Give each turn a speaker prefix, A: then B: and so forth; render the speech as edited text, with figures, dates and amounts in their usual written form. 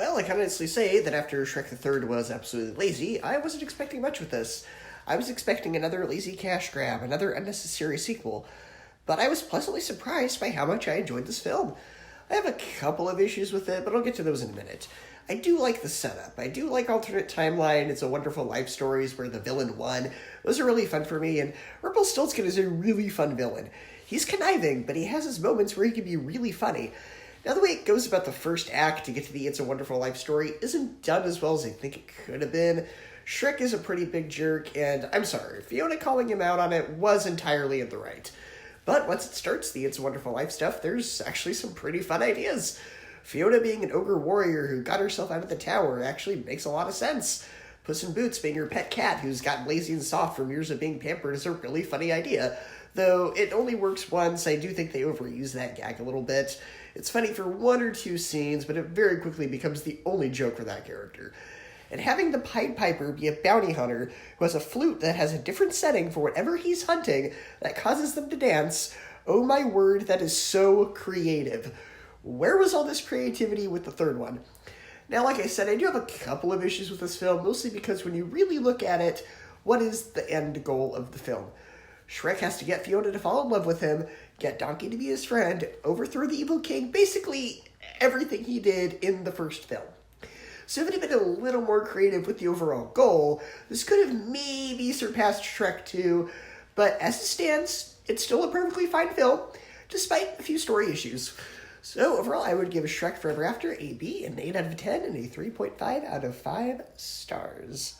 A: Well, I can honestly say that after Shrek the Third was absolutely lazy, I wasn't expecting much with this. I was expecting another lazy cash grab, another unnecessary sequel, but I was pleasantly surprised by how much I enjoyed this film. I have a couple of issues with it, but I'll get to those in a minute. I do like the setup. I do like alternate timeline. It's a Wonderful Life stories where the villain won. Those are really fun for me, and Rumpelstiltskin is a really fun villain. He's conniving, but he has his moments where he can be really funny. Now, the way it goes about the first act to get to the It's a Wonderful Life story isn't done as well as I think it could have been. Shrek is a pretty big jerk, and I'm sorry, Fiona calling him out on it was entirely in the right. But once it starts the It's a Wonderful Life stuff, there's actually some pretty fun ideas. Fiona being an ogre warrior who got herself out of the tower actually makes a lot of sense. Puss in Boots being her pet cat who's gotten lazy and soft from years of being pampered is a really funny idea. Though it only works once, I do think they overuse that gag a little bit. It's funny for one or two scenes, but it very quickly becomes the only joke for that character. And having the Pied Piper be a bounty hunter who has a flute that has a different setting for whatever he's hunting that causes them to dance, oh my word, that is so creative. Where was all this creativity with the third one? Now, like I said, I do have a couple of issues with this film, mostly because when you really look at it, what is the end goal of the film? Shrek has to get Fiona to fall in love with him, get Donkey to be his friend, overthrow the evil king, basically everything he did in the first film. So if it had been a little more creative with the overall goal, this could have maybe surpassed Shrek 2, but as it stands, it's still a perfectly fine film, despite a few story issues. So overall, I would give Shrek Forever After a B, an 8 out of 10, and a 3.5 out of 5 stars.